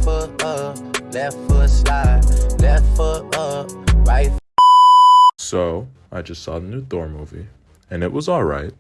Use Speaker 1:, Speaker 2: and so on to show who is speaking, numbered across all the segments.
Speaker 1: foot up, left foot slide, left foot up, right.
Speaker 2: So, I just saw the new Thor movie, and it was alright.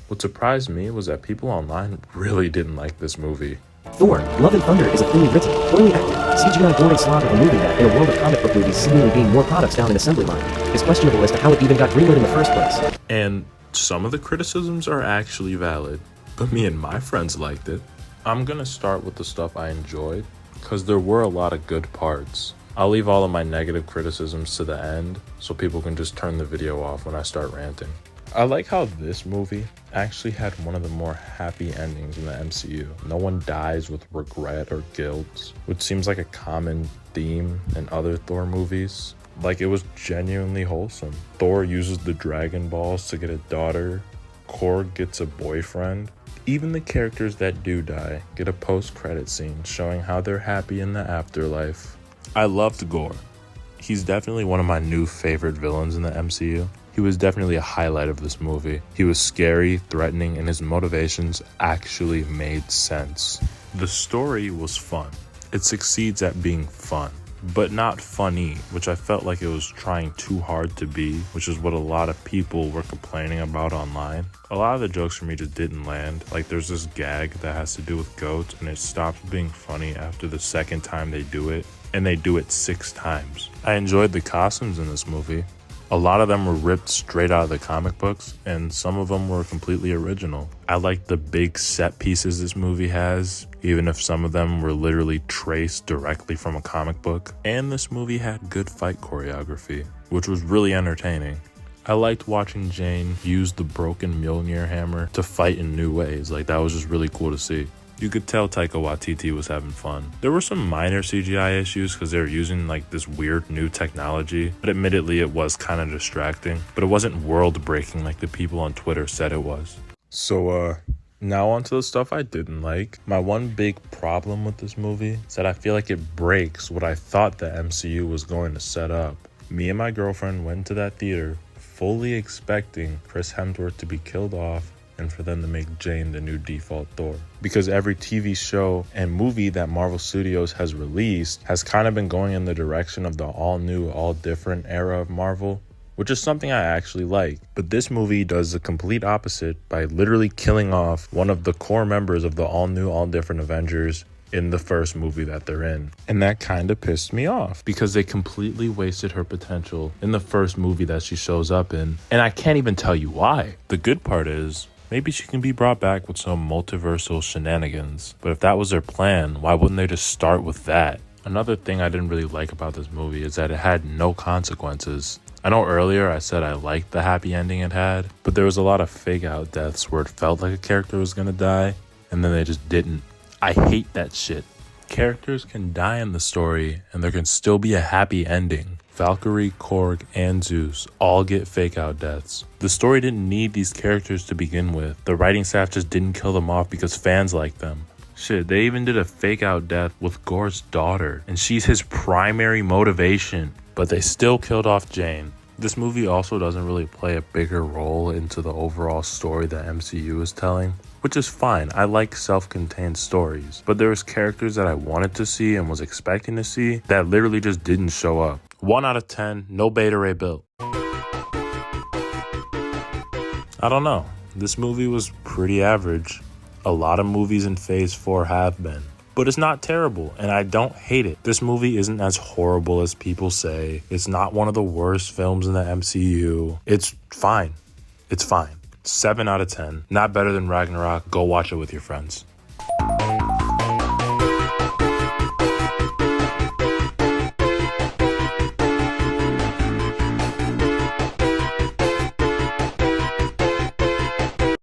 Speaker 2: What surprised me was that people online really didn't like this movie.
Speaker 3: Thor, Love and Thunder is a poorly written, poorly acted, CGI boring slog of a movie that, in a world of comic book movies seemingly being more products down an assembly line, is questionable as to how it even got greenlit in the first place.
Speaker 2: And some of the criticisms are actually valid, but me and my friends liked it. I'm gonna start with the stuff I enjoyed, because there were a lot of good parts. I'll leave all of my negative criticisms to the end, so people can just turn the video off when I start ranting. I like how this movie actually had one of the more happy endings in the MCU. No one dies with regret or guilt, which seems like a common theme in other Thor movies. Like, it was genuinely wholesome. Thor uses the Dragon Balls to get a daughter. Korg gets a boyfriend. Even the characters that do die get a post-credit scene showing how they're happy in the afterlife. I loved Gore. He's definitely one of my new favorite villains in the MCU. He was definitely a highlight of this movie. He was scary, threatening, and his motivations actually made sense. The story was fun. It succeeds at being fun, but not funny, which I felt like it was trying too hard to be, which is what a lot of people were complaining about online. A lot of the jokes for me just didn't land. Like, there's this gag that has to do with goats, and it stops being funny after the second time they do it, and they do it 6 times. I enjoyed the costumes in this movie. A lot of them were ripped straight out of the comic books, and some of them were completely original. I like the big set pieces this movie has, even if some of them were literally traced directly from a comic book. And this movie had good fight choreography, which was really entertaining. I liked watching Jane use the broken Mjolnir hammer to fight in new ways. Like, that was just really cool to see. You could tell Taika Waititi was having fun. There were some minor CGI issues because they were using like this weird new technology, but admittedly it was kind of distracting, but it wasn't world breaking like the people on Twitter said it was. So now onto the stuff I didn't like. My one big problem with this movie is that I feel like it breaks what I thought the MCU was going to set up. Me and my girlfriend went to that theater fully expecting Chris Hemsworth to be killed off and for them to make Jane the new default Thor. Because every TV show and movie that Marvel Studios has released has kind of been going in the direction of the all new, all different era of Marvel, which is something I actually like. But this movie does the complete opposite by literally killing off one of the core members of the all new, all different Avengers in the first movie that they're in. And that kind of pissed me off because they completely wasted her potential in the first movie that she shows up in. And I can't even tell you why. The good part is, maybe she can be brought back with some multiversal shenanigans. But if that was their plan, why wouldn't they just start with that? Another thing I didn't really like about this movie is that it had no consequences. I know earlier I said I liked the happy ending it had, but there was a lot of fake out deaths where it felt like a character was gonna die, and then they just didn't. I hate that shit. Characters can die in the story, and there can still be a happy ending. Valkyrie, Korg, and Zeus all get fake out deaths. The story didn't need these characters to begin with. The writing staff just didn't kill them off because fans like them. Shit, they even did a fake out death with Gore's daughter, and she's his primary motivation, but they still killed off Jane. This movie also doesn't really play a bigger role into the overall story that MCU is telling, which is fine. I like self-contained stories, but there was characters that I wanted to see and was expecting to see that literally just didn't show up. 1 out of 10, no Beta Ray Bill. I don't know. This movie was pretty average. A lot of movies in Phase 4 have been. But it's not terrible, and I don't hate it. This movie isn't as horrible as people say. It's not one of the worst films in the MCU. It's fine. It's fine. 7 out of 10. Not better than Ragnarok. Go watch it with your friends.